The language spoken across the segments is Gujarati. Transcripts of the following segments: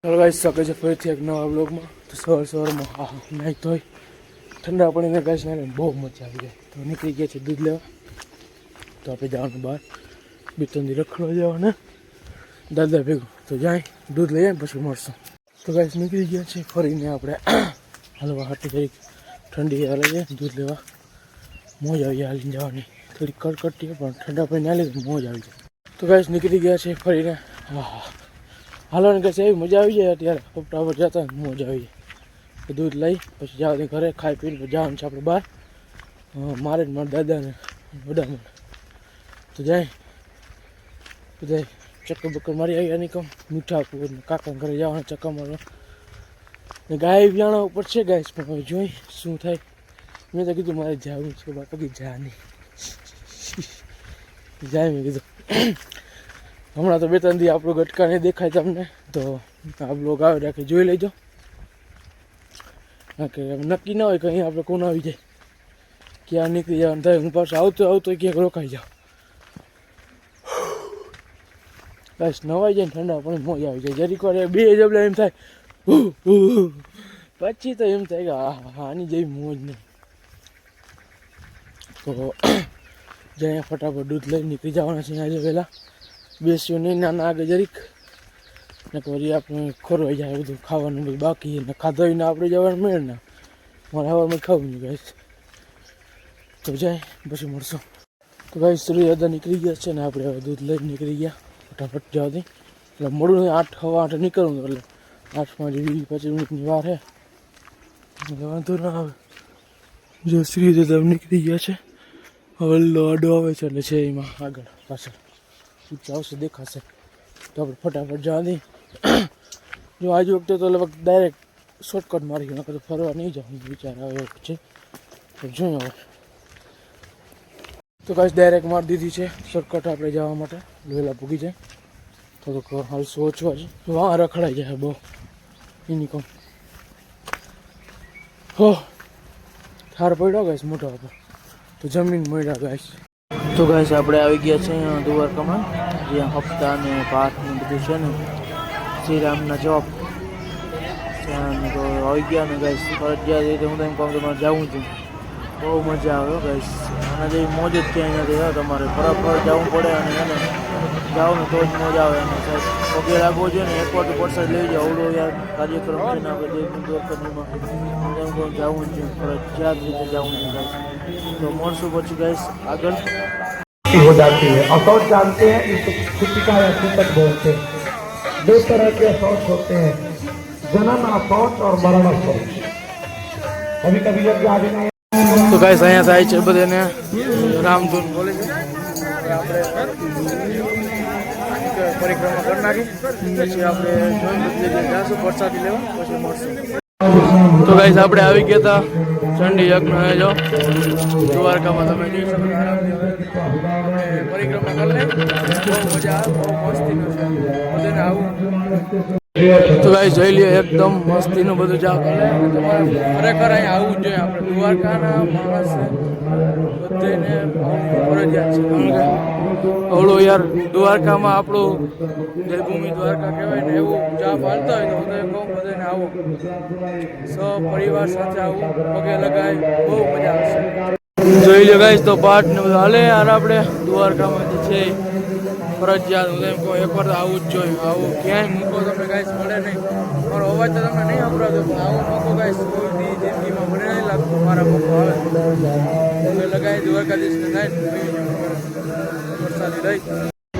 ચાલો ગાઈસ સ્વાગત છે ફરીથી એક નવા બ્લોગમાં. તો સવારમાં નાહી ધોઈ ઠંડા પાણીને ગાઈસ નાને બહુ મજા આવી જાય. તો નીકળી ગયા છે દૂધ લેવા. તો આપણે જવાનું બહાર 2-3 દી રખડવા જવાના દાદા ભેગું. તો જાય દૂધ લઈ જાય પછી મળશું. તો ગાઈસ નીકળી ગયા છે ફરીને આપણે હાલવા હાટી જરીક ઠંડી હાલે છે દૂધ લેવા. મોજ આવી હાલીને જવાની. થોડી કડકડતી પણ ઠંડા પાણી ના લીધે મોજ આવી જાય. તો ગાઈસ નીકળી ગયા છે ફરીને. હાલવાની કશે એવી મજા આવી જાય અત્યારે કપડા પર જતા મોજ આવી જાય. દૂધ લઈ પછી જવાની ઘરે ખાઈ પીને જવાનું છે આપણે બહાર. મારે મારા દાદાને બધાને તો જાય બધા ચક્કર બક્કર મારી આવી નિકમ મીઠાપુર કાકા ઘરે જવાના ચક્કર મારવા. ને ગાય વ્યાણા ઉપર છે ગાય પણ હવે જોઈ શું થાય. મેં તો કીધું મારે જવું છે બાપા કે જા નહીં જાય. મેં કીધું હમણાં તો 2-3 દી આપણું ગટકા નહીં દેખાય તમને. તો આ બ્લોગ આવે રાખી જોઈ લેજો. હા કે નક્કી ના હોય કે અહીંયા આપણે કોણ આવી જાય ક્યાં નીકળી જવાનું થાય. હું પાછું આવતો ક્યાંક રોકાઈ જાઉં. બસ નવાઈ જાય ને ઠંડા પણ મોજ આવી જાય. જરીક વાર બે જબલા એમ થાય પછી તો એમ થાય કે હા આની જેવી મોજ નહીં. તો જ્યાં ફટાફટ દૂધ લઈ નીકળી જવાના છે આજે વહેલા. બેસ્યું નહીં નાના આગળ જરીક ને પછી આપણે ખોરવાઈ જાય બધું ખાવાનું બધું બાકી ને ખાધોઈને આપણે જવાનું મળે ને મારે હવામાં ખાવું નહીં ગાઈસ. તો જાય પછી મળશું. તો ગાઈસ શ્રી દાદા નીકળી ગયા છે ને આપણે હવે દૂધ લઈને નીકળી ગયા ફટાફટ જવાથી. એટલે મોડું 8:15 નીકળવું એટલે 8-25 મિનિટની વાર છે એટલે વાંધો ના આવે. જો શ્રી દાદા નીકળી ગયા છે. હવે આડો આવે છે એટલે છે એમાં આગળ પાછળ આવશે દેખાશે તો આપણે ફટાફટ જવા દઈએ. જો આજ વખતે તો લગભગ ડાયરેક્ટ શોર્ટકટ મારી ગયો નકર તો ફરવા નહીં જાઉં વિચાર આવ્યો છે. તો જોઈએ હવે તો કાંઈ ડાયરેક્ટ મારી દીધી છે શોર્ટકટ આપણે જવા માટે વહેલા પૂગી જાય. થોડુંક હાલશું ઓછું હશે તો વાં રખડાઈ જાય બહુ એની કોમ. હો ઠાર પડ્યો ગાઈસ મોટો હતો તો જમીન મળ્યા ગાઈસ. તો ગાઈસ આપણે આવી ગયા છે દ્વારકામાં જ્યાં હપ્તા ને ભાત ને બધું છે ને શ્રીરામના ચોક ત્યાં તો આવી ગયા ને ગાઈસ. ફરજિયાત રીતે હું તો એમ કહું તમારે જવું છું બહુ મજા આવે ગાઈસ. આના જેવી મોજ જ ક્યાંય નથી. તમારે ફરફર જવું પડે અને એને જાઓ ને તો જ મોજ આવે. અને સાહેબ પગે લાગવો જોઈએ ને એકવાર તો પરસાદ લઈ જાઓ. અવડો યાર કાર્યક્રમ છે ને આપણે દ્વારકામાં એમ કહું જવું છે ફરજિયાત રીતે જવું છે ગાઈસ. तो मोरसू बची गए आगर हो जाती है। असौच जानते हैं इसको खुशिका या सूतक बोलते हैं। 2 तरह के असौच होते हैं, जनन असौच और मरण असौच। कभी कभी जब आगे नहीं तो गाइस અહીંયા થાય છે બધાને રામધૂન બોલે છે. આપણે પરિક્રમા કરી નાખી પછી આપણે જોઈને જાશું પ્રસાદી લેવા પછી મળશું. તો ગાઈસ આપણે આવી ગયા હતા ચંડી યજ્ઞ જો દ્વારકામાં તમે જોઈ શકો પરિક્રમા કરી લે બહુ મજા આવે બહુ મસ્તીનું છે બધાને આવું. તો ગાઈસ જોઈ લ્યો એકદમ મસ્તીનું બધું જા કરે. ખરેખર અહીંયા આવવું જ જોઈએ. આપણે દ્વારકાના માણસ બધાને ફરજિયાત છે કારણ કે અવળો યાર દ્વારકામાં આપણું દેવભૂમિ દ્વારકા કહેવાય ને એવું જા માનતા હોય તો હું કહું બધાને આવો સપરિવાર સાથે આવું પગે લગાય બહુ મજા આવશે. જોઈ લો ગાઈસ તો પાઠ ને બધું હાલે યાર આપણે દ્વારકામાં જે છે ફરજિયાત હું એમ કહું એકવાર તો આવું જ જોઈએ. આવું ક્યાંય મૂકો તમને ગાઈસ મળે નહીં. મારો અવાજ તો તમને નહીં સંભળાતો પણ આવું મૂકો ગાઈસ કોઈ જિંદગીમાં મને નહીં લાગતું મારા મૂકો આવે પગે લગાય દ્વારકાધીશને થાય વરસાદી રહી.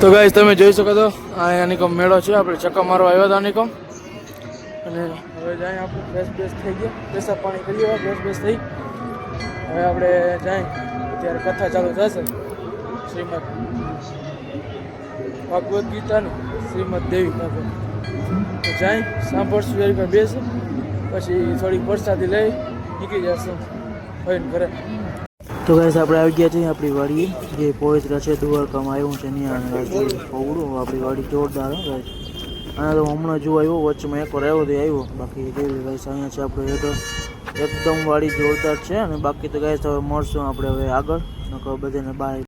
તો ગાઈસ તમે જોઈ શકો તો આ નિકમ મેળો છે. આપણે ચક્કા મારવા આવ્યા હતા નિકમ અને હવે જાય આપણે ફ્રેશ થઈ ગયા પેશાબ પાણી કરીએ ફ્રેશ થઈ. હવે આપણે જાય અત્યારે કથા ચાલુ થશે શ્રીમદ ભગવદ્ ગીતાની શ્રીમદ દેવી કાકા. તો જાય સાંભળશું જરીક બેસે પછી થોડીક પ્રસાદી લઈ નીકળી જશું ફરીને ઘરે. તો ગાઈસ આપણે આવી ગયા છીએ આપણી વાડીએ જે પવિત્ર છે દ્વારકામાં આવ્યું છે ત્યાં પવડું આપણી વાડી જોરદાર ગાઈસ. આના તો હમણાં જો આવ્યો વચ્ચેમાં એકવાર આવ્યો તો આવ્યો બાકી જોઈ ગાઈસ અહીંયા છે આપણે હેઠળ એકદમ વાડી જોરદાર છે. અને બાકી તો ગાઈસ હવે મળશું આપણે હવે આગળ નકર બધાને બાય.